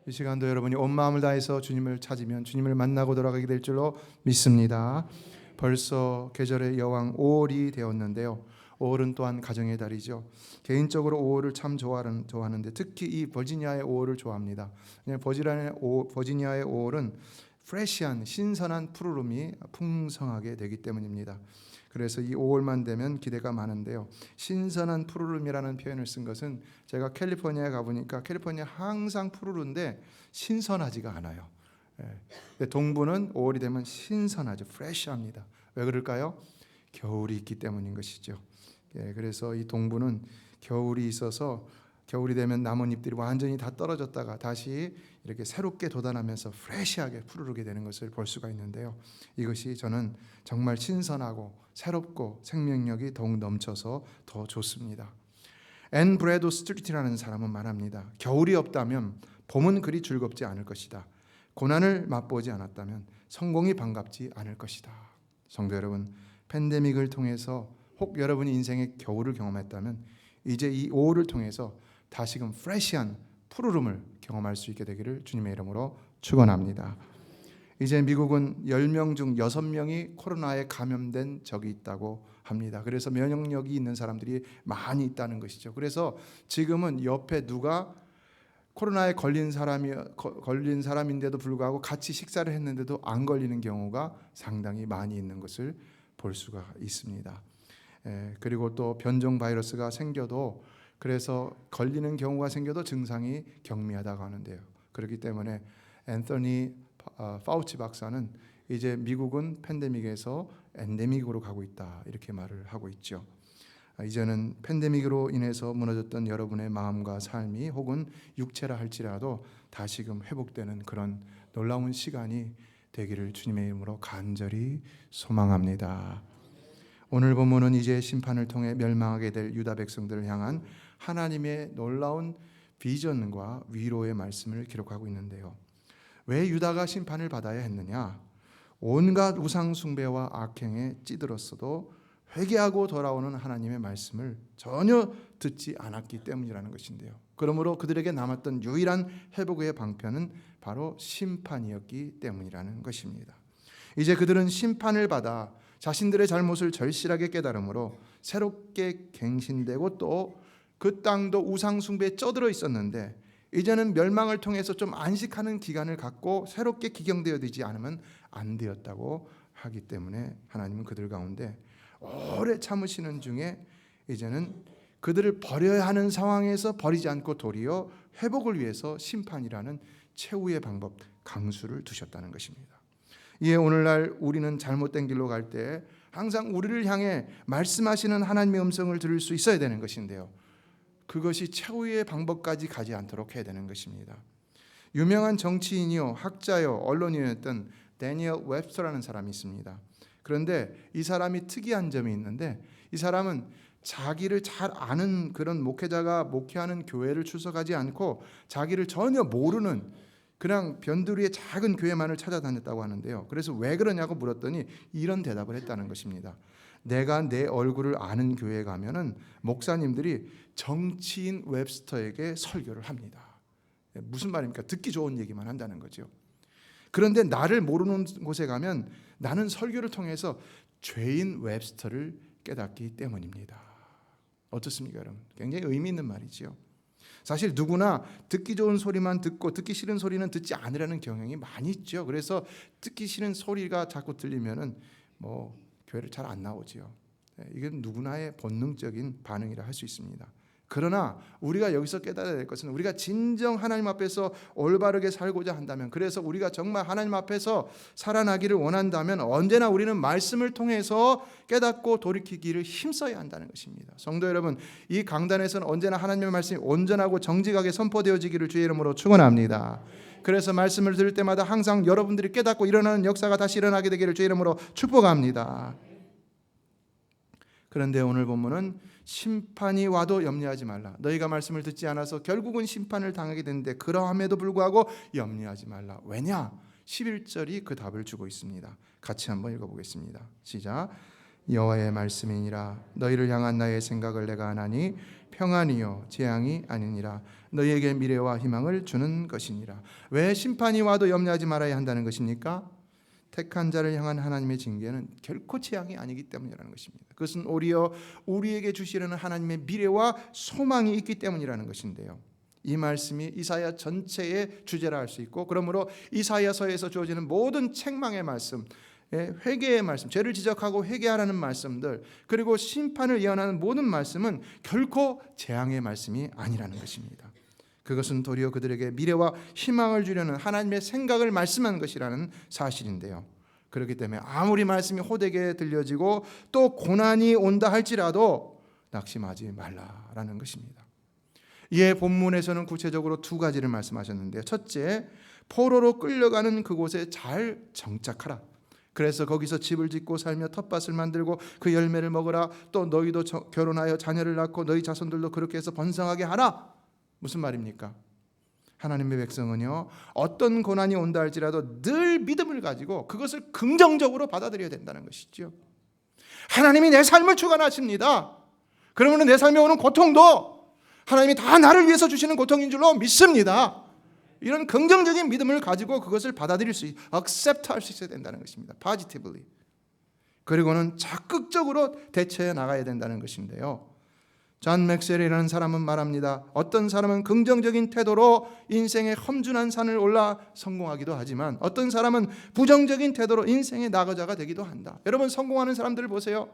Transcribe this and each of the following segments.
이 시간도 여러분이 온 마음을 다해서 주님을 찾으면 주님을 만나고 돌아가게 될 줄로 믿습니다. 벌써 계절의 여왕 5월이 되었는데요. 5월은 또한 가정의 달이죠. 개인적으로 5월을 참 좋아하는데 특히 이 버지니아의 5월을 좋아합니다. 버지니아의 5월은 프레시한 신선한 푸르름이 풍성하게 되기 때문입니다. 그래서 이 5월만 되면 기대가 많은데요. 신선한 푸르름이라는 표현을 쓴 것은 제가 캘리포니아에 가보니까 캘리포니아 항상 푸르른데 신선하지가 않아요. 동부는 5월이 되면 신선하죠. 프레시합니다. 왜 그럴까요? 겨울이 있기 때문인 것이죠. 그래서 이 동부는 겨울이 있어서 겨울이 되면 나뭇잎들이 완전히 다 떨어졌다가 다시 이렇게 새롭게 돋아나면서 프레시하게 푸르르게 되는 것을 볼 수가 있는데요. 이것이 저는 정말 신선하고 새롭고 생명력이 더욱 넘쳐서 더 좋습니다. 앤 브래도 스트리트라는 사람은 말합니다. 겨울이 없다면 봄은 그리 즐겁지 않을 것이다. 고난을 맛보지 않았다면 성공이 반갑지 않을 것이다. 성도 여러분, 팬데믹을 통해서 혹 여러분이 인생의 겨울을 경험했다면 이제 이 5월을 통해서 다시금 프레시한 푸르름을 경험할 수 있게 되기를 주님의 이름으로 축원합니다. 이제 미국은 10명 중 6명이 코로나에 감염된 적이 있다고 합니다. 그래서 면역력이 있는 사람들이 많이 있다는 것이죠. 그래서 지금은 옆에 누가 코로나에 걸린 사람인데도 불구하고 같이 식사를 했는데도 안 걸리는 경우가 상당히 많이 있는 것을 볼 수가 있습니다. 그리고 또 변종 바이러스가 생겨도 그래서 걸리는 경우가 생겨도 증상이 경미하다고 하는데요. 그렇기 때문에 앤서니 파우치 박사는 이제 미국은 팬데믹에서 엔데믹으로 가고 있다 이렇게 말을 하고 있죠. 이제는 팬데믹으로 인해서 무너졌던 여러분의 마음과 삶이 혹은 육체라 할지라도 다시금 회복되는 그런 놀라운 시간이 되기를 주님의 이름으로 간절히 소망합니다. 오늘 본문은 이제 심판을 통해 멸망하게 될 유다 백성들을 향한 하나님의 놀라운 비전과 위로의 말씀을 기록하고 있는데요. 왜 유다가 심판을 받아야 했느냐? 온갖 우상 숭배와 악행에 찌들었어도 회개하고 돌아오는 하나님의 말씀을 전혀 듣지 않았기 때문이라는 것인데요. 그러므로 그들에게 남았던 유일한 회복의 방편은 바로 심판이었기 때문이라는 것입니다. 이제 그들은 심판을 받아 자신들의 잘못을 절실하게 깨달음으로 새롭게 갱신되고 또 그 땅도 우상 숭배에 쩌들어 있었는데 이제는 멸망을 통해서 좀 안식하는 기간을 갖고 새롭게 기경되어 되지 않으면 안 되었다고 하기 때문에 하나님은 그들 가운데 오래 참으시는 중에 이제는 그들을 버려야 하는 상황에서 버리지 않고 도리어 회복을 위해서 심판이라는 최후의 방법 강수를 두셨다는 것입니다. 이에 오늘날 우리는 잘못된 길로 갈 때 항상 우리를 향해 말씀하시는 하나님의 음성을 들을 수 있어야 되는 것인데요. 그것이 최후의 방법까지 가지 않도록 해야 되는 것입니다. 유명한 정치인이요, 학자요, 언론인이었던 데니얼 웹스터라는 사람이 있습니다. 그런데 이 사람이 특이한 점이 있는데 이 사람은 자기를 잘 아는 그런 목회자가 목회하는 교회를 출석하지 않고 자기를 전혀 모르는 그냥 변두리의 작은 교회만을 찾아다녔다고 하는데요. 그래서 왜 그러냐고 물었더니 이런 대답을 했다는 것입니다. 내가 내 얼굴을 아는 교회에 가면은 목사님들이 정치인 웹스터에게 설교를 합니다. 무슨 말입니까? 듣기 좋은 얘기만 한다는 거죠. 그런데 나를 모르는 곳에 가면 나는 설교를 통해서 죄인 웹스터를 깨닫기 때문입니다. 어떻습니까, 여러분? 굉장히 의미 있는 말이죠. 사실 누구나 듣기 좋은 소리만 듣고 듣기 싫은 소리는 듣지 않으려는 경향이 많이 있죠. 그래서 듣기 싫은 소리가 자꾸 들리면은 교회를 잘 안 나오지요. 이건 누구나의 본능적인 반응이라 할 수 있습니다. 그러나 우리가 여기서 깨달아야 될 것은 우리가 진정 하나님 앞에서 올바르게 살고자 한다면, 그래서 우리가 정말 하나님 앞에서 살아나기를 원한다면 언제나 우리는 말씀을 통해서 깨닫고 돌이키기를 힘써야 한다는 것입니다. 성도 여러분, 이 강단에서는 언제나 하나님의 말씀이 온전하고 정직하게 선포되어지기를 주의 이름으로 축원합니다. 그래서 말씀을 들을 때마다 항상 여러분들이 깨닫고 일어나는 역사가 다시 일어나게 되기를 주의 이름으로 축복합니다. 그런데 오늘 본문은 심판이 와도 염려하지 말라. 너희가 말씀을 듣지 않아서 결국은 심판을 당하게 되는데 그러함에도 불구하고 염려하지 말라. 왜냐? 11절이 그 답을 주고 있습니다. 같이 한번 읽어보겠습니다. 시작. 여호와의 말씀이니라. 너희를 향한 나의 생각을 내가 아나니 평안이요 재앙이 아니니라. 너희에게 미래와 희망을 주는 것이니라. 왜 심판이 와도 염려하지 말아야 한다는 것입니까? 택한 자를 향한 하나님의 징계는 결코 재앙이 아니기 때문이라는 것입니다. 그것은 오히려 우리에게 주시려는 하나님의 미래와 소망이 있기 때문이라는 것인데요. 이 말씀이 이사야 전체의 주제라 할 수 있고, 그러므로 이사야서에서 주어지는 모든 책망의 말씀, 회개의 말씀, 죄를 지적하고 회개하라는 말씀들, 그리고 심판을 예언하는 모든 말씀은 결코 재앙의 말씀이 아니라는 것입니다. 그것은 도리어 그들에게 미래와 희망을 주려는 하나님의 생각을 말씀한 것이라는 사실인데요. 그렇기 때문에 아무리 말씀이 호되게 들려지고 또 고난이 온다 할지라도 낙심하지 말라라는 것입니다. 이에 본문에서는 구체적으로 두 가지를 말씀하셨는데요. 첫째, 포로로 끌려가는 그곳에 잘 정착하라. 그래서 거기서 집을 짓고 살며 텃밭을 만들고 그 열매를 먹으라. 또 너희도 결혼하여 자녀를 낳고 너희 자손들도 그렇게 해서 번성하게 하라. 무슨 말입니까? 하나님의 백성은요, 어떤 고난이 온다 할지라도 늘 믿음을 가지고 그것을 긍정적으로 받아들여야 된다는 것이죠. 하나님이 내 삶을 주관하십니다. 그러면 내 삶에 오는 고통도 하나님이 다 나를 위해서 주시는 고통인 줄로 믿습니다. 이런 긍정적인 믿음을 가지고 그것을 받아들일 수, accept 할 수 있어야 된다는 것입니다. positively. 그리고는 적극적으로 대처해 나가야 된다는 것인데요. 존 맥스웰이라는 사람은 말합니다. 어떤 사람은 긍정적인 태도로 인생의 험준한 산을 올라 성공하기도 하지만 어떤 사람은 부정적인 태도로 인생의 낙오자가 되기도 한다. 여러분, 성공하는 사람들을 보세요.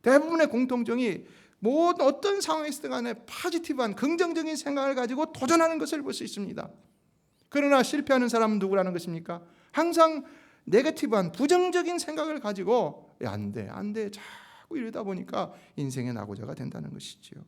대부분의 공통점이 모든 어떤 상황에 있을 간에 포지티브한 긍정적인 생각을 가지고 도전하는 것을 볼 수 있습니다. 그러나 실패하는 사람은 누구라는 것입니까? 항상 네거티브한 부정적인 생각을 가지고 안 돼 자꾸 이러다 보니까 인생의 낙오자가 된다는 것이지요.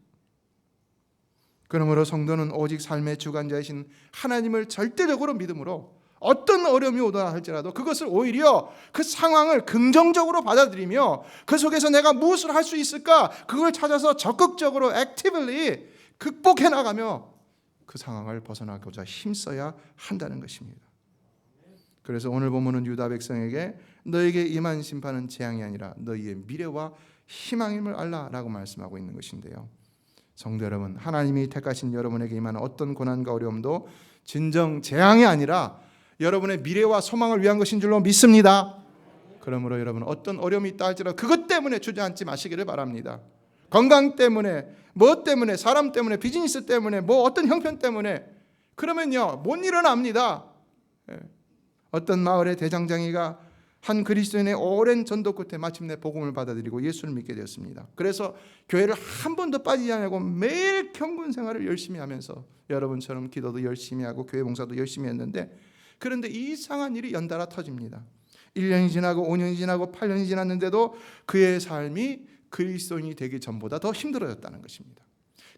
그러므로 성도는 오직 삶의 주관자이신 하나님을 절대적으로 믿음으로 어떤 어려움이 오다 할지라도 그것을 오히려 그 상황을 긍정적으로 받아들이며 그 속에서 내가 무엇을 할 수 있을까, 그걸 찾아서 적극적으로 액티브리 극복해 나가며 그 상황을 벗어나고자 힘써야 한다는 것입니다. 그래서 오늘 본문은 유다 백성에게 너에게 임한 심판은 재앙이 아니라 너희의 미래와 희망임을 알라라고 말씀하고 있는 것인데요. 성도 여러분, 하나님이 택하신 여러분에게 임하는 어떤 고난과 어려움도 진정 재앙이 아니라 여러분의 미래와 소망을 위한 것인 줄로 믿습니다. 그러므로 여러분, 어떤 어려움이 있다 할지라도 그것 때문에 주저앉지 마시기를 바랍니다. 건강 때문에, 뭐 때문에, 사람 때문에, 비즈니스 때문에, 뭐 어떤 형편 때문에, 그러면요 못 일어납니다. 어떤 마을의 대장장이가 한 그리스도인의 오랜 전도 끝에 마침내 복음을 받아들이고 예수를 믿게 되었습니다. 그래서 교회를 한 번도 빠지지 않고 매일 경건 생활을 열심히 하면서 여러분처럼 기도도 열심히 하고 교회 봉사도 열심히 했는데, 그런데 이상한 일이 연달아 터집니다. 1년이 지나고 5년이 지나고 8년이 지났는데도 그의 삶이 그리스도인이 되기 전보다 더 힘들어졌다는 것입니다.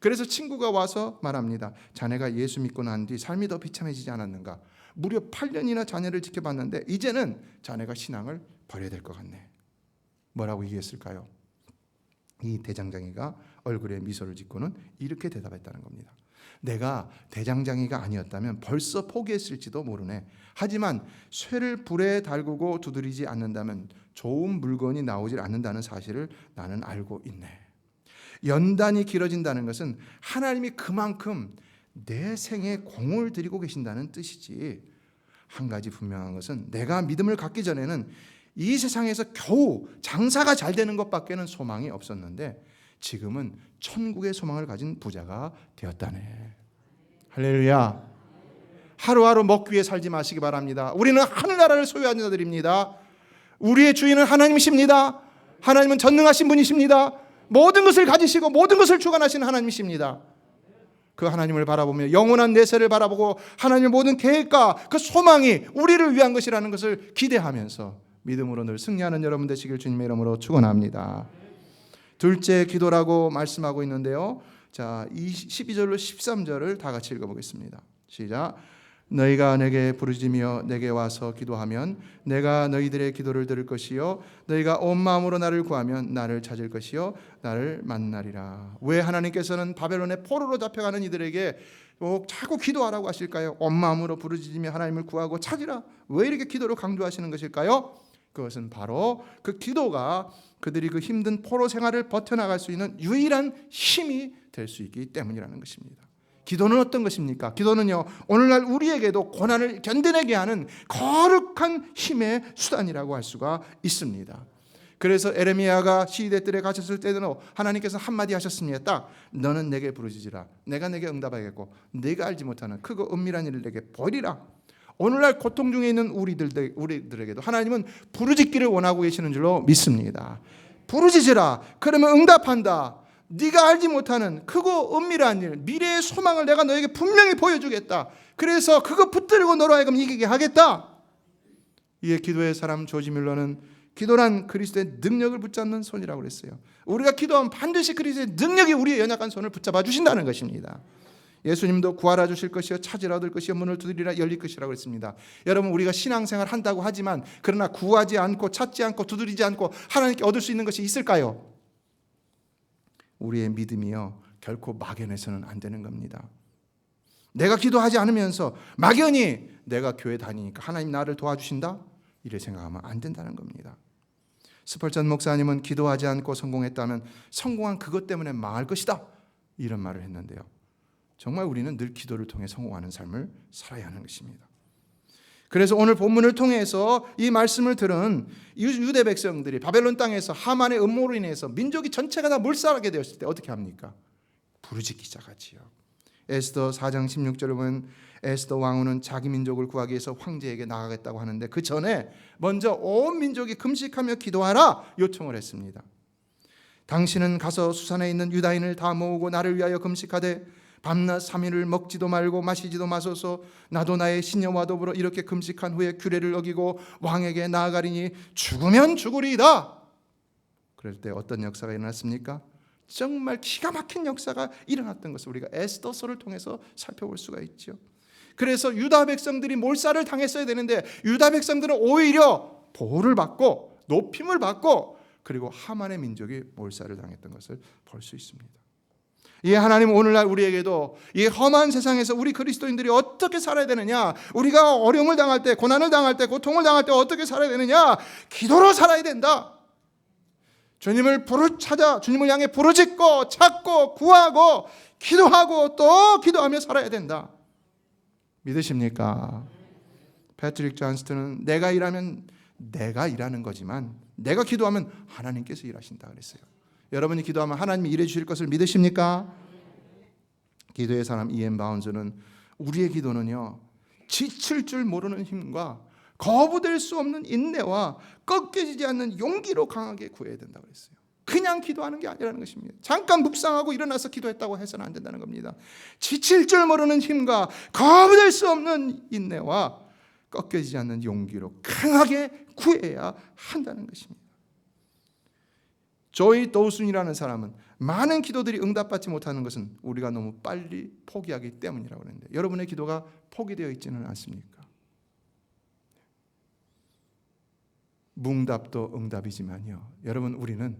그래서 친구가 와서 말합니다. 자네가 예수 믿고 난 뒤 삶이 더 비참해지지 않았는가? 무려 8년이나 자네를 지켜봤는데 이제는 자네가 신앙을 버려야 될 것 같네. 뭐라고 얘기했을까요? 이 대장장이가 얼굴에 미소를 짓고는 이렇게 대답했다는 겁니다. 내가 대장장이가 아니었다면 벌써 포기했을지도 모르네. 하지만 쇠를 불에 달구고 두드리지 않는다면 좋은 물건이 나오질 않는다는 사실을 나는 알고 있네. 연단이 길어진다는 것은 하나님이 그만큼 내 생에 공을 들이고 계신다는 뜻이지, 한 가지 분명한 것은 내가 믿음을 갖기 전에는 이 세상에서 겨우 장사가 잘 되는 것밖에는 소망이 없었는데 지금은 천국의 소망을 가진 부자가 되었다네. 할렐루야. 하루하루 먹기 위해 살지 마시기 바랍니다. 우리는 하늘나라를 소유한 자들입니다. 우리의 주인은 하나님이십니다. 하나님은 전능하신 분이십니다. 모든 것을 가지시고 모든 것을 주관하시는 하나님이십니다. 그 하나님을 바라보며 영원한 내세를 바라보고 하나님의 모든 계획과 그 소망이 우리를 위한 것이라는 것을 기대하면서 믿음으로 늘 승리하는 여러분 되시길 주님의 이름으로 축원합니다. 둘째 기도라고 말씀하고 있는데요. 자, 12절로 13절을 다 같이 읽어보겠습니다. 시작. 너희가 내게 부르짖으며 내게 와서 기도하면 내가 너희들의 기도를 들을 것이요 너희가 온 마음으로 나를 구하면 나를 찾을 것이요 나를 만나리라. 왜 하나님께서는 바벨론의 포로로 잡혀가는 이들에게 자꾸 기도하라고 하실까요? 온 마음으로 부르짖으며 하나님을 구하고 찾으라. 왜 이렇게 기도를 강조하시는 것일까요? 그것은 바로 그 기도가 그들이 그 힘든 포로 생활을 버텨나갈 수 있는 유일한 힘이 될 수 있기 때문이라는 것입니다. 기도는 어떤 것입니까? 기도는요, 오늘날 우리에게도 고난을 견뎌내게 하는 거룩한 힘의 수단이라고 할 수가 있습니다. 그래서 에레미야가 시대 뜰에 갇혔을 때는 하나님께서 한마디 하셨습니다. 딱, 너는 내게 부르짖으라. 내가 내게 응답하겠고 네가 알지 못하는 크고 은밀한 일을 내게 보이리라. 오늘날 고통 중에 있는 우리들에게도 하나님은 부르짖기를 원하고 계시는 줄로 믿습니다. 부르짖으라. 그러면 응답한다. 네가 알지 못하는 크고 은밀한 일, 미래의 소망을 내가 너에게 분명히 보여주겠다. 그래서 그거 붙들고 너로 하여금 이기게 하겠다. 이에 기도의 사람 조지 밀러는 기도란 그리스도의 능력을 붙잡는 손이라고 그랬어요. 우리가 기도하면 반드시 그리스도의 능력이 우리의 연약한 손을 붙잡아 주신다는 것입니다. 예수님도 구하라 주실 것이요 찾으라 얻을 것이요 문을 두드리라 열릴 것이라고 했습니다. 여러분, 우리가 신앙생활 한다고 하지만 그러나 구하지 않고 찾지 않고 두드리지 않고 하나님께 얻을 수 있는 것이 있을까요? 우리의 믿음이요 결코 막연해서는 안 되는 겁니다. 내가 기도하지 않으면서 막연히 내가 교회 다니니까 하나님 나를 도와주신다? 이래 생각하면 안 된다는 겁니다. 스펄전 목사님은 기도하지 않고 성공했다면 성공한 그것 때문에 망할 것이다, 이런 말을 했는데요. 정말 우리는 늘 기도를 통해 성공하는 삶을 살아야 하는 것입니다. 그래서 오늘 본문을 통해서 이 말씀을 들은 유대 백성들이 바벨론 땅에서 하만의 음모로 인해서 민족이 전체가 다 몰살하게 되었을 때 어떻게 합니까? 부르짖기 시작하지요. 에스더 4장 16절을 보면 에스더 왕후는 자기 민족을 구하기 위해서 황제에게 나가겠다고 하는데 그 전에 먼저 온 민족이 금식하며 기도하라 요청을 했습니다. 당신은 가서 수산에 있는 유다인을 다 모으고 나를 위하여 금식하되 밤낮 3일을 먹지도 말고 마시지도 마소서. 나도 나의 신녀와 더불어 이렇게 금식한 후에 규례를 어기고 왕에게 나아가리니 죽으면 죽으리이다. 그럴 때 어떤 역사가 일어났습니까? 정말 기가 막힌 역사가 일어났던 것을 우리가 에스더서를 통해서 살펴볼 수가 있죠. 그래서 유다 백성들이 몰살을 당했어야 되는데 유다 백성들은 오히려 보호를 받고 높임을 받고 그리고 하만의 민족이 몰살을 당했던 것을 볼 수 있습니다. 예, 하나님은 오늘날 우리에게도 이 험한 세상에서 우리 그리스도인들이 어떻게 살아야 되느냐, 우리가 어려움을 당할 때, 고난을 당할 때, 고통을 당할 때 어떻게 살아야 되느냐, 기도로 살아야 된다. 주님을 찾아 주님을 향해 부르짖고 찾고 구하고 기도하고 또 기도하며 살아야 된다. 믿으십니까? 패트릭 존스턴은 내가 일하면 내가 일하는 거지만 내가 기도하면 하나님께서 일하신다 그랬어요. 여러분이 기도하면 하나님이 일해 주실 것을 믿으십니까? 기도의 사람 이엔 바운즈는 우리의 기도는요 지칠 줄 모르는 힘과 거부될 수 없는 인내와 꺾여지지 않는 용기로 강하게 구해야 된다고 그랬어요. 그냥 기도하는 게 아니라는 것입니다. 잠깐 묵상하고 일어나서 기도했다고 해서는 안 된다는 겁니다. 지칠 줄 모르는 힘과 거부될 수 없는 인내와 꺾여지지 않는 용기로 강하게 구해야 한다는 것입니다. 조이 도우슨이라는 사람은 많은 기도들이 응답받지 못하는 것은 우리가 너무 빨리 포기하기 때문이라고 하는데 여러분의 기도가 포기되어 있지는 않습니까? 뭉답도 응답이지만요, 여러분, 우리는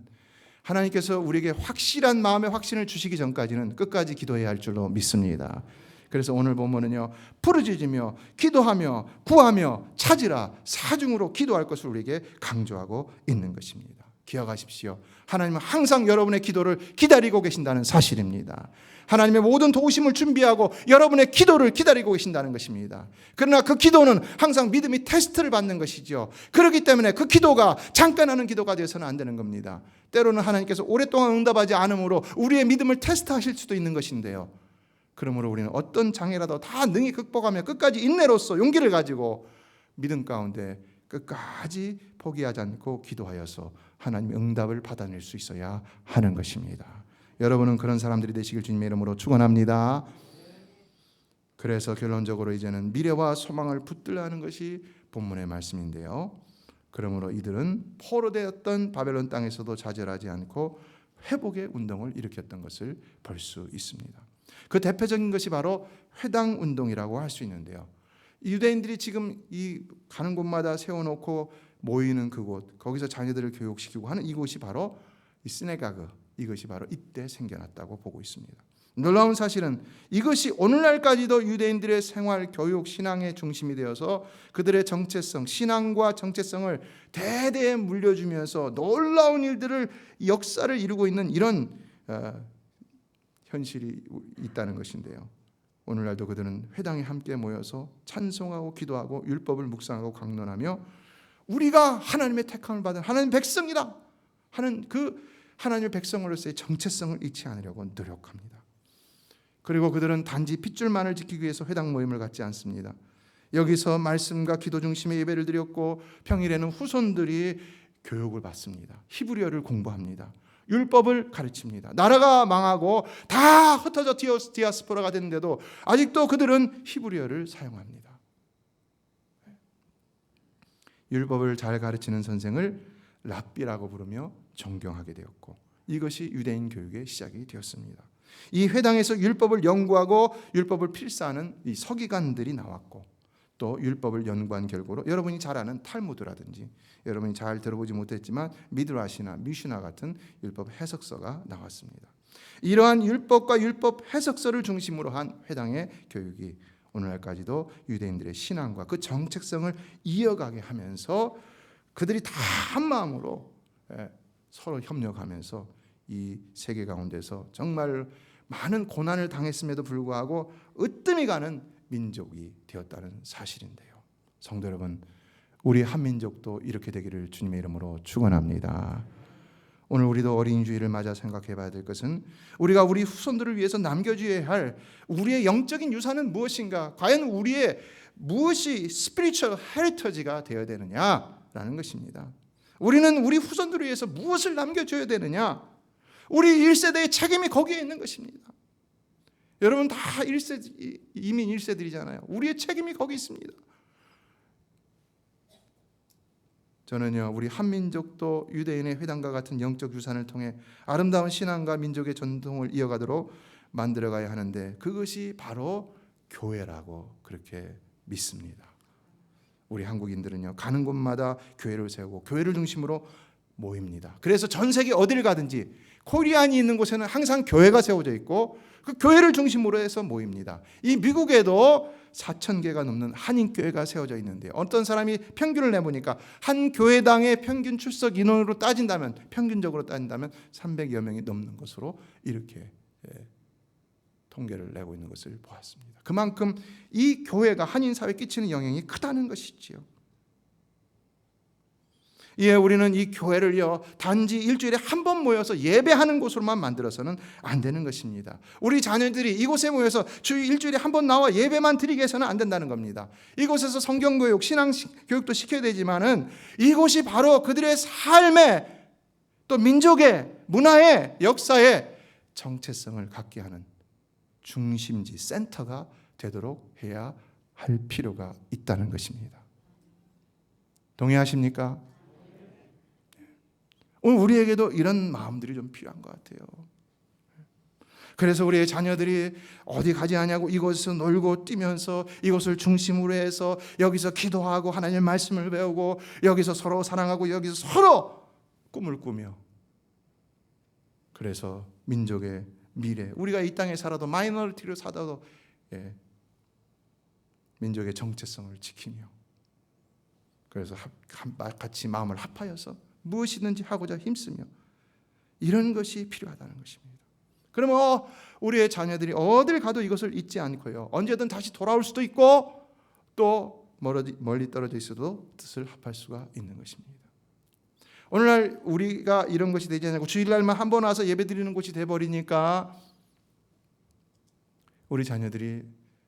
하나님께서 우리에게 확실한 마음의 확신을 주시기 전까지는 끝까지 기도해야 할 줄로 믿습니다. 그래서 오늘 본문은요, 부르짖으며 기도하며 구하며 찾으라 사중으로 기도할 것을 우리에게 강조하고 있는 것입니다. 기억하십시오. 하나님은 항상 여러분의 기도를 기다리고 계신다는 사실입니다. 하나님의 모든 도우심을 준비하고 여러분의 기도를 기다리고 계신다는 것입니다. 그러나 그 기도는 항상 믿음이 테스트를 받는 것이죠. 그렇기 때문에 그 기도가 잠깐 하는 기도가 되어서는 안 되는 겁니다. 때로는 하나님께서 오랫동안 응답하지 않으므로 우리의 믿음을 테스트하실 수도 있는 것인데요, 그러므로 우리는 어떤 장애라도 다 능히 극복하며 끝까지 인내로써 용기를 가지고 믿음 가운데 끝까지 포기하지 않고 기도하여서 하나님의 응답을 받아낼 수 있어야 하는 것입니다. 여러분은 그런 사람들이 되시길 주님의 이름으로 축원합니다. 그래서 결론적으로 이제는 미래와 소망을 붙들려 하는 것이 본문의 말씀인데요, 그러므로 이들은 포로되었던 바벨론 땅에서도 좌절하지 않고 회복의 운동을 일으켰던 것을 볼 수 있습니다. 그 대표적인 것이 바로 회당 운동이라고 할 수 있는데요, 유대인들이 지금 이 가는 곳마다 세워놓고 모이는 그곳, 거기서 자녀들을 교육시키고 하는 이곳이 바로 이 시네가그, 이것이 바로 이때 생겨났다고 보고 있습니다. 놀라운 사실은 이것이 오늘날까지도 유대인들의 생활, 교육, 신앙의 중심이 되어서 그들의 정체성, 신앙과 정체성을 대대에 물려주면서 놀라운 일들을, 역사를 이루고 있는 이런 현실이 있다는 것인데요. 오늘날도 그들은 회당에 함께 모여서 찬송하고 기도하고 율법을 묵상하고 강론하며 우리가 하나님의 택함을 받은 하나님 백성이다 하는 그 하나님의 백성으로서의 정체성을 잃지 않으려고 노력합니다. 그리고 그들은 단지 핏줄만을 지키기 위해서 회당 모임을 갖지 않습니다. 여기서 말씀과 기도 중심의 예배를 드렸고 평일에는 후손들이 교육을 받습니다. 히브리어를 공부합니다. 율법을 가르칩니다. 나라가 망하고 다 흩어져 디아스포라가 됐는데도 아직도 그들은 히브리어를 사용합니다. 율법을 잘 가르치는 선생을 랍비라고 부르며 존경하게 되었고 이것이 유대인 교육의 시작이 되었습니다. 이 회당에서 율법을 연구하고 율법을 필사하는 이 서기관들이 나왔고 또 율법을 연구한 결과로 여러분이 잘 아는 탈무드라든지 여러분이 잘 들어보지 못했지만 미드라시나 미슈나 같은 율법 해석서가 나왔습니다. 이러한 율법과 율법 해석서를 중심으로 한 회당의 교육이 오늘날까지도 유대인들의 신앙과 그 정체성을 이어가게 하면서 그들이 다 한마음으로 서로 협력하면서 이 세계 가운데서 정말 많은 고난을 당했음에도 불구하고 으뜸이 가는 민족이 되었다는 사실인데요. 성도 여러분, 우리 한민족도 이렇게 되기를 주님의 이름으로 축원합니다. 오늘 우리도 어린이주일을 맞아 생각해 봐야 될 것은 우리가 우리 후손들을 위해서 남겨줘야 할 우리의 영적인 유산은 무엇인가? 과연 우리의 무엇이 스피리추얼 헤리터지가 되어야 되느냐라는 것입니다. 우리는 우리 후손들을 위해서 무엇을 남겨줘야 되느냐? 우리 1세대의 책임이 거기에 있는 것입니다. 여러분 다 1세, 이민 1세들이잖아요. 우리의 책임이 거기 있습니다. 저는요, 우리 한민족도 유대인의 회당과 같은 영적 유산을 통해 아름다운 신앙과 민족의 전통을 이어가도록 만들어가야 하는데 그것이 바로 교회라고 그렇게 믿습니다. 우리 한국인들은요, 가는 곳마다 교회를 세우고 교회를 중심으로 모입니다. 그래서 전 세계 어디를 가든지 코리안이 있는 곳에는 항상 교회가 세워져 있고 그 교회를 중심으로 해서 모입니다. 이 미국에도 4,000개가 넘는 한인교회가 세워져 있는데 어떤 사람이 평균을 내보니까 한 교회당의 평균 출석 인원으로 따진다면 평균적으로 따진다면 300여 명이 넘는 것으로 이렇게 통계를 내고 있는 것을 보았습니다. 그만큼 이 교회가 한인 사회에 끼치는 영향이 크다는 것이지요. 예, 우리는 이 교회를요 단지 일주일에 한 번 모여서 예배하는 곳으로만 만들어서는 안 되는 것입니다. 우리 자녀들이 이곳에 모여서 주 일주일에 한 번 나와 예배만 드리게 해서는 안 된다는 겁니다. 이곳에서 성경교육, 신앙교육도 시켜야 되지만은 이곳이 바로 그들의 삶의 또 민족의 문화의 역사의 정체성을 갖게 하는 중심지, 센터가 되도록 해야 할 필요가 있다는 것입니다. 동의하십니까? 오늘 우리에게도 이런 마음들이 좀 필요한 것 같아요. 그래서 우리의 자녀들이 어디 가지 않냐고 이곳에서 놀고 뛰면서 이곳을 중심으로 해서 여기서 기도하고 하나님의 말씀을 배우고 여기서 서로 사랑하고 여기서 서로 꿈을 꾸며 그래서 민족의 미래, 우리가 이 땅에 살아도 마이너리티로 살아도 민족의 정체성을 지키며 그래서 같이 마음을 합하여서 무엇이든지 하고자 힘쓰며 이런 것이 필요하다는 것입니다. 그러면 우리의 자녀들이 어딜 가도 이것을 잊지 않고요 언제든 다시 돌아올 수도 있고 또 멀리 떨어져 있어도 뜻을 합할 수가 있는 것입니다. 오늘날 우리가 이런 것이 되지 않고 주일날만 한 번 와서 예배드리는 곳이 돼버리니까 우리 자녀들이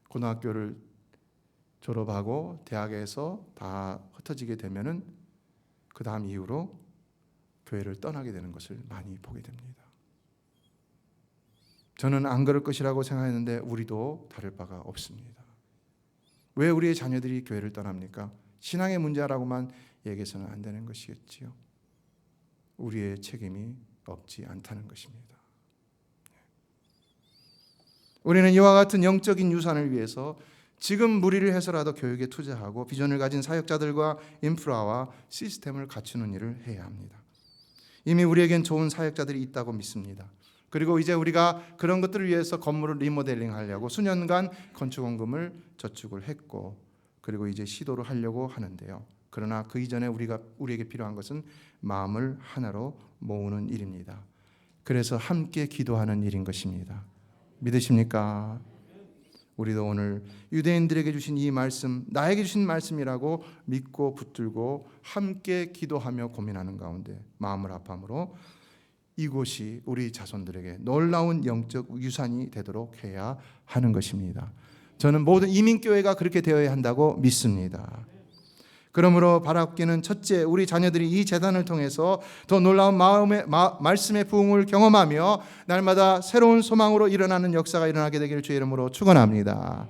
고등학교를 졸업하고 대학에서 다 흩어지게 되면은 그 다음 이후로 교회를 떠나게 되는 것을 많이 보게 됩니다. 저는 안 그럴 것이라고 생각했는데 우리도 다를 바가 없습니다. 왜 우리의 자녀들이 교회를 떠납니까? 신앙의 문제라고만 얘기해서는 안 되는 것이겠지요. 우리의 책임이 없지 않다는 것입니다. 우리는 이와 같은 영적인 유산을 위해서 지금 무리를 해서라도 교육에 투자하고 비전을 가진 사역자들과 인프라와 시스템을 갖추는 일을 해야 합니다. 이미 우리에겐 좋은 사역자들이 있다고 믿습니다. 그리고 이제 우리가 그런 것들을 위해서 건물을 리모델링 하려고 수년간 건축원금을 저축을 했고, 그리고 이제 시도를 하려고 하는데요. 그러나 그 이전에 우리에게 필요한 것은 마음을 하나로 모으는 일입니다. 그래서 함께 기도하는 일인 것입니다. 믿으십니까? 우리도 오늘 유대인들에게 주신 이 말씀, 나에게 주신 말씀이라고 믿고 붙들고 함께 기도하며 고민하는 가운데 마음을 합함으로 이곳이 우리 자손들에게 놀라운 영적 유산이 되도록 해야 하는 것입니다. 저는 모든 이민교회가 그렇게 되어야 한다고 믿습니다. 그러므로 바라옵기는 첫째, 우리 자녀들이 이 재단을 통해서 더 놀라운 말씀의 부흥을 경험하며 날마다 새로운 소망으로 일어나는 역사가 일어나게 되기를 주의 이름으로 축원합니다.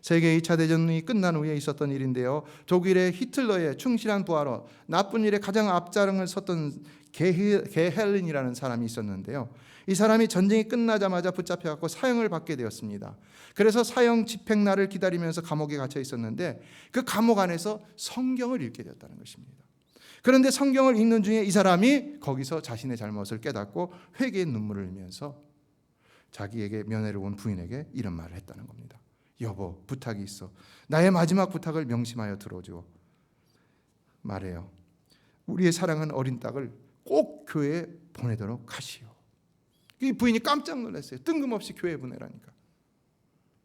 세계 2차 대전이 끝난 후에 있었던 일인데요. 독일의 히틀러의 충실한 부하로 나쁜 일에 가장 앞자락을 섰던 게헬린이라는 사람이 있었는데요. 이 사람이 전쟁이 끝나자마자 붙잡혀갖고 사형을 받게 되었습니다. 그래서 사형 집행날을 기다리면서 감옥에 갇혀 있었는데 그 감옥 안에서 성경을 읽게 되었다는 것입니다. 그런데 성경을 읽는 중에 이 사람이 거기서 자신의 잘못을 깨닫고 회개의 눈물을 흘리면서 자기에게 면회를 온 부인에게 이런 말을 했다는 겁니다. 여보, 부탁이 있어. 나의 마지막 부탁을 명심하여 들어줘. 말해요. 우리의 사랑하는 어린 딸을 꼭 교회에 보내도록 하시오. 이 부인이 깜짝 놀랐어요. 뜬금없이 교회에 보내라니까.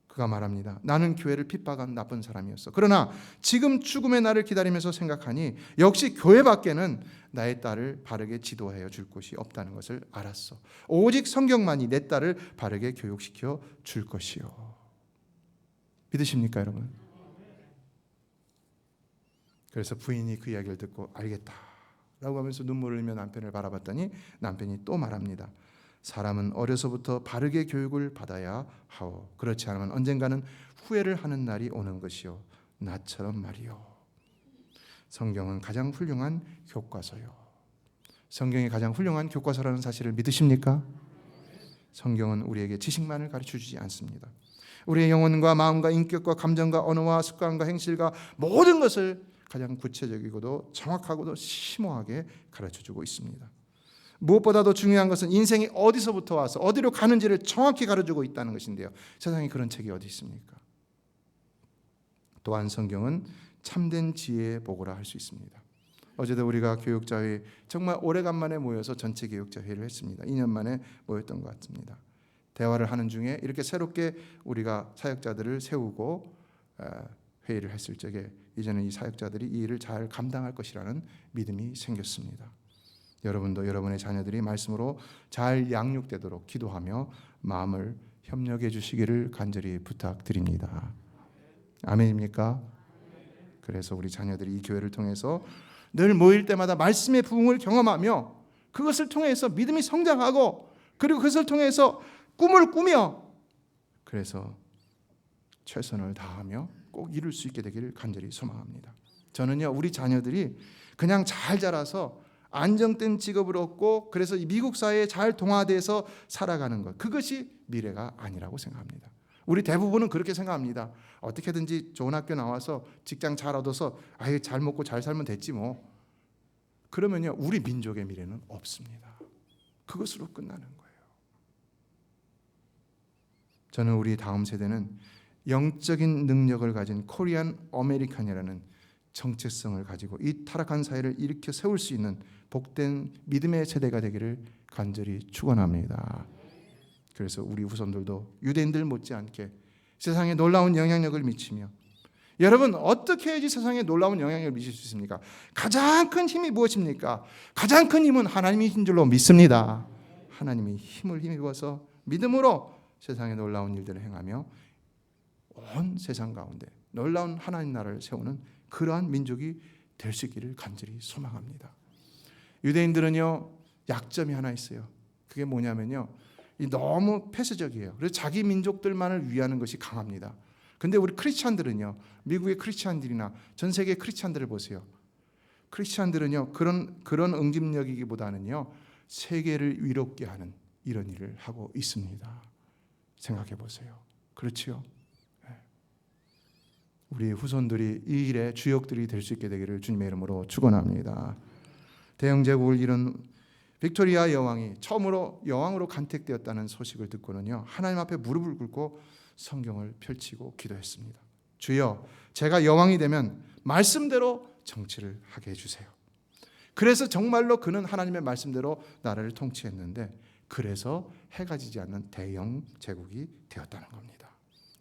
그가 말합니다. 나는 교회를 핍박한 나쁜 사람이었어. 그러나 지금 죽음의 날을 기다리면서 생각하니 역시 교회 밖에는 나의 딸을 바르게 지도하여 줄 곳이 없다는 것을 알았어. 오직 성경만이 내 딸을 바르게 교육시켜 줄 것이요. 믿으십니까, 여러분? 그래서 부인이 그 이야기를 듣고 알겠다 라고 하면서 눈물을 흘리며 남편을 바라봤더니 남편이 또 말합니다. 사람은 어려서부터 바르게 교육을 받아야 하오. 그렇지 않으면 언젠가는 후회를 하는 날이 오는 것이요. 나처럼 말이요. 성경은 가장 훌륭한 교과서요. 성경이 가장 훌륭한 교과서라는 사실을 믿으십니까? 성경은 우리에게 지식만을 가르쳐주지 않습니다. 우리의 영혼과 마음과 인격과 감정과 언어와 습관과 행실과 모든 것을 가장 구체적이고도 정확하고도 심오하게 가르쳐주고 있습니다. 무엇보다도 중요한 것은 인생이 어디서부터 와서 어디로 가는지를 정확히 가르쳐주고 있다는 것인데요. 세상에 그런 책이 어디 있습니까? 또한 성경은 참된 지혜의 보고라 할 수 있습니다. 어제도 우리가 교육자회 정말 오래간만에 모여서 전체 교육자회를 했습니다. 2년 만에 모였던 것 같습니다. 대화를 하는 중에 이렇게 새롭게 우리가 사역자들을 세우고 회의를 했을 적에 이제는 이 사역자들이 이 일을 잘 감당할 것이라는 믿음이 생겼습니다. 여러분도 여러분의 자녀들이 말씀으로 잘 양육되도록 기도하며 마음을 협력해 주시기를 간절히 부탁드립니다. 아멘입니까? 그래서 우리 자녀들이 이 교회를 통해서 늘 모일 때마다 말씀의 부흥을 경험하며 그것을 통해서 믿음이 성장하고 그리고 그것을 통해서 꿈을 꾸며 그래서 최선을 다하며 꼭 이룰 수 있게 되기를 간절히 소망합니다. 저는요, 우리 자녀들이 그냥 잘 자라서 안정된 직업을 얻고 그래서 미국 사회에 잘 동화돼서 살아가는 것, 그것이 미래가 아니라고 생각합니다. 우리 대부분은 그렇게 생각합니다. 어떻게든지 좋은 학교 나와서 직장 잘 얻어서 아예 잘 먹고 잘 살면 됐지 뭐. 그러면요, 우리 민족의 미래는 없습니다. 그것으로 끝나는 거예요. 저는 우리 다음 세대는 영적인 능력을 가진 코리안 아메리칸이라는 정체성을 가지고 이 타락한 사회를 일으켜 세울 수 있는 복된 믿음의 세대가 되기를 간절히 축원합니다. 그래서 우리 후손들도 유대인들 못지않게 세상에 놀라운 영향력을 미치며, 여러분 어떻게 해야지 세상에 놀라운 영향력을 미칠 수 있습니까? 가장 큰 힘이 무엇입니까? 가장 큰 힘은 하나님이 힘인 줄로 믿습니다. 하나님이 힘을 힘입어서 믿음으로 세상에 놀라운 일들을 행하며 온 세상 가운데 놀라운 하나님 나라를 세우는 그러한 민족이 될 수 있기를 간절히 소망합니다. 유대인들은요, 약점이 하나 있어요. 그게 뭐냐면요, 너무 폐쇄적이에요. 그래서 자기 민족들만을 위하는 것이 강합니다. 근데 우리 크리스찬들은요, 미국의 크리스찬들이나 전 세계 크리스찬들을 보세요. 크리스찬들은요, 그런 응집력이기보다는요, 세계를 위롭게 하는 이런 일을 하고 있습니다. 생각해 보세요. 그렇지요? 우리 후손들이 이 일의 주역들이 될 수 있게 되기를 주님의 이름으로 축원합니다. 대영 제국을 이룬 빅토리아 여왕이 처음으로 여왕으로 간택되었다는 소식을 듣고는요, 하나님 앞에 무릎을 꿇고 성경을 펼치고 기도했습니다. 주여, 제가 여왕이 되면 말씀대로 정치를 하게 해주세요. 그래서 정말로 그는 하나님의 말씀대로 나라를 통치했는데, 그래서 해가 지지 않는 대영 제국이 되었다는 겁니다.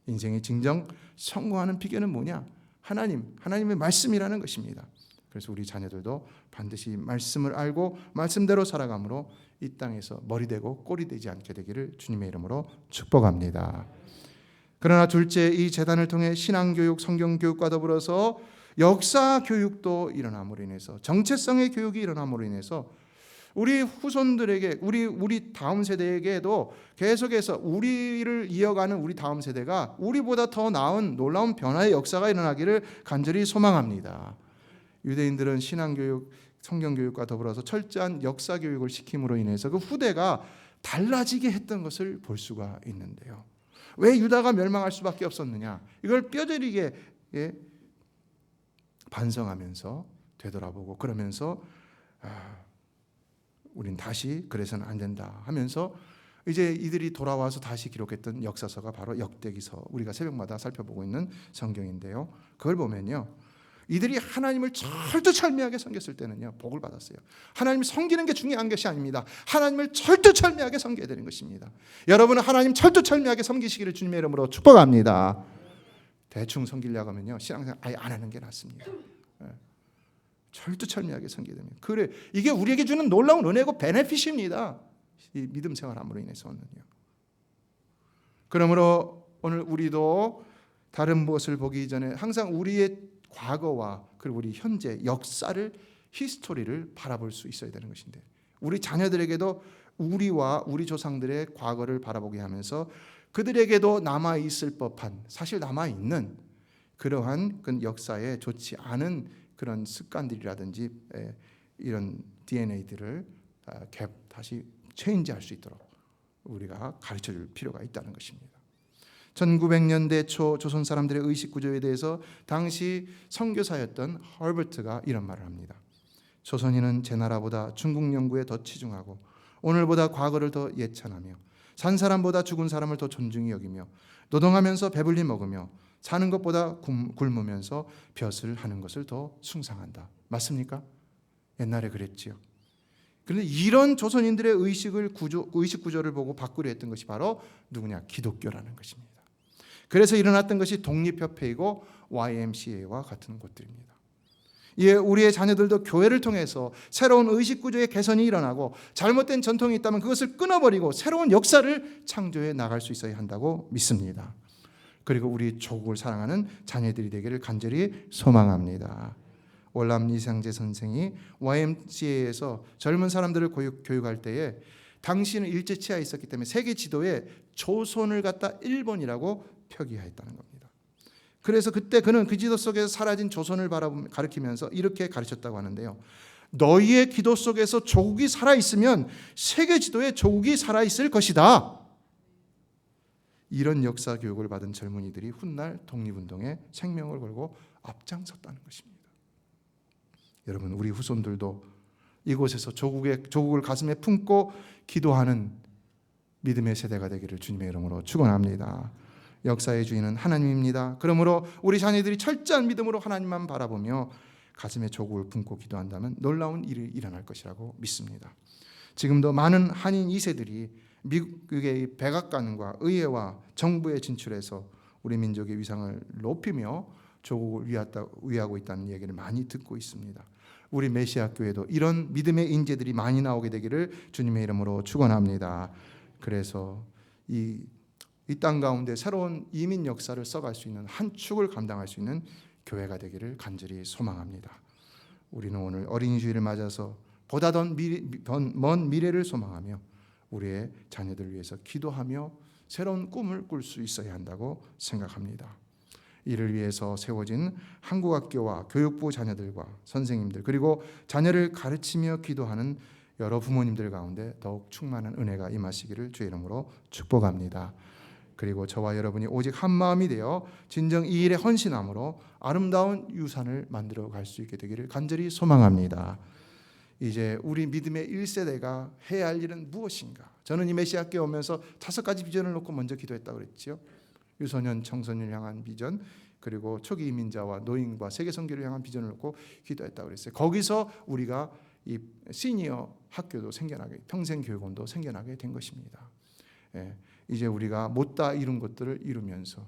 인생의 진정 성공하는 비결은 뭐냐? 하나님의 말씀이라는 것입니다. 그래서 우리 자녀들도 반드시 말씀을 알고 말씀대로 살아감으로 이 땅에서 머리 되고 꼬리 되지 않게 되기를 주님의 이름으로 축복합니다. 그러나 둘째, 이 재단을 통해 신앙교육, 성경교육과 더불어서 역사교육도 일어남으로 인해서, 정체성의 교육이 일어남으로 인해서 우리 후손들에게, 우리 다음 세대에게도 계속해서 우리를 이어가는 우리 다음 세대가 우리보다 더 나은 놀라운 변화의 역사가 일어나기를 간절히 소망합니다. 유대인들은 신앙교육, 성경교육과 더불어서 철저한 역사교육을 시킴으로 인해서 그 후대가 달라지게 했던 것을 볼 수가 있는데요. 왜 유다가 멸망할 수밖에 없었느냐? 이걸 뼈저리게 반성하면서 되돌아보고, 그러면서 우린 다시 그래서는 안 된다 하면서 이제 이들이 돌아와서 다시 기록했던 역사서가 바로 역대기서, 우리가 새벽마다 살펴보고 있는 성경인데요. 그걸 보면요, 이들이 하나님을 철두철미하게 섬겼을 때는요, 복을 받았어요. 하나님을 섬기는 게 중요한 것이 아닙니다. 하나님을 철두철미하게 섬겨야 되는 것입니다. 여러분은 하나님 철두철미하게 섬기시기를 주님의 이름으로 축복합니다. 대충 섬기려고 하면요, 신앙생활 아예 안 하는 게 낫습니다. 철두철미하게 섬기게 되면, 그래, 이게 우리에게 주는 놀라운 은혜고 베네핏입니다. 이 믿음 생활함으로 인해서는요. 그러므로 오늘 우리도 다른 무엇을 보기 전에 항상 우리의 과거와 그리고 우리 현재 역사를, 히스토리를 바라볼 수 있어야 되는 것인데, 우리 자녀들에게도 우리와 우리 조상들의 과거를 바라보게 하면서 그들에게도 남아있을 법한, 사실 남아있는 그러한 그 역사에 좋지 않은 그런 습관들이라든지 이런 DNA들을 다시 체인지할 수 있도록 우리가 가르쳐줄 필요가 있다는 것입니다. 1900년대 초 조선 사람들의 의식 구조에 대해서 당시 선교사였던 허버트가 이런 말을 합니다. 조선인은 제 나라보다 중국 연구에 더 치중하고 오늘보다 과거를 더 예찬하며 산 사람보다 죽은 사람을 더 존중히 여기며 노동하면서 배불리 먹으며 사는 것보다 굶으면서 벼슬 하는 것을 더 숭상한다. 맞습니까? 옛날에 그랬지요. 그런데 이런 조선인들의 의식 구조를 보고 바꾸려 했던 것이 바로 누구냐? 기독교라는 것입니다. 그래서 일어났던 것이 독립협회이고 YMCA와 같은 곳들입니다. 예, 우리의 자녀들도 교회를 통해서 새로운 의식구조의 개선이 일어나고 잘못된 전통이 있다면 그것을 끊어버리고 새로운 역사를 창조해 나갈 수 있어야 한다고 믿습니다. 그리고 우리 조국을 사랑하는 자녀들이 되기를 간절히 소망합니다. 월남 이상재 선생이 YMCA에서 젊은 사람들을 교육할 때에 당시는 일제치하에 있었기 때문에 세계 지도에 조선을 갖다 일본이라고 표기했다는 겁니다. 그래서 그때 그는 그 지도 속에서 사라진 조선을 가리키면서 이렇게 가르쳤다고 하는데요. 너희의 기도 속에서 조국이 살아있으면 세계 지도에 조국이 살아있을 것이다. 이런 역사 교육을 받은 젊은이들이 훗날 독립운동에 생명을 걸고 앞장섰다는 것입니다. 여러분, 우리 후손들도 이곳에서 조국을 가슴에 품고 기도하는 믿음의 세대가 되기를 주님의 이름으로 축원합니다. 역사의 주인은 하나님입니다. 그러므로 우리 자녀들이 철저한 믿음으로 하나님만 바라보며 가슴에 조국을 품고 기도한다면 놀라운 일이 일어날 것이라고 믿습니다. 지금도 많은 한인 2세들이 미국의 백악관과 의회와 정부에 진출해서 우리 민족의 위상을 높이며 조국을 위하고 있다는 얘기를 많이 듣고 있습니다. 우리 메시아 교회도 이런 믿음의 인재들이 많이 나오게 되기를 주님의 이름으로 축원합니다. 그래서 이 땅 가운데 새로운 이민 역사를 써갈 수 있는 한 축을 감당할 수 있는 교회가 되기를 간절히 소망합니다. 우리는 오늘 어린이 주일을 맞아서 보다 더 먼 미래를 소망하며 우리의 자녀들을 위해서 기도하며 새로운 꿈을 꿀 수 있어야 한다고 생각합니다. 이를 위해서 세워진 한국학교와 교육부 자녀들과 선생님들, 그리고 자녀를 가르치며 기도하는 여러 부모님들 가운데 더욱 충만한 은혜가 임하시기를 주의 이름으로 축복합니다. 그리고 저와 여러분이 오직 한 마음이 되어 진정 이 일에 헌신함으로 아름다운 유산을 만들어 갈 수 있게 되기를 간절히 소망합니다. 이제 우리 믿음의 1세대가 해야 할 일은 무엇인가? 저는 이 메시아께 오면서 5가지 비전을 놓고 먼저 기도했다고 그랬죠. 유소년, 청소년을 향한 비전, 그리고 초기 이민자와 노인과 세계 선교를 향한 비전을 놓고 기도했다고 그랬어요. 거기서 우리가 이 시니어 학교도 생겨나게, 평생교육원도 생겨나게 된 것입니다. 이제 우리가 못다 이룬 것들을 이루면서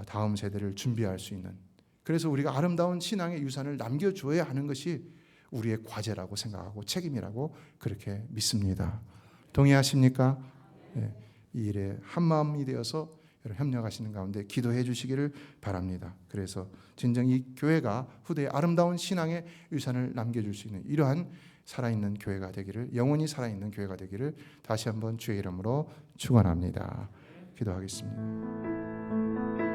다음 세대를 준비할 수 있는, 그래서 우리가 아름다운 신앙의 유산을 남겨줘야 하는 것이 우리의 과제라고 생각하고 책임이라고 그렇게 믿습니다. 동의하십니까? 이 일에 한마음이 되어서 협력하시는 가운데 기도해 주시기를 바랍니다. 그래서 진정 이 교회가 후대에 아름다운 신앙의 유산을 남겨줄 수 있는 이러한 살아있는 교회가 되기를, 영원히 살아있는 교회가 되기를 다시 한번 주의 이름으로 축원합니다. 기도하겠습니다.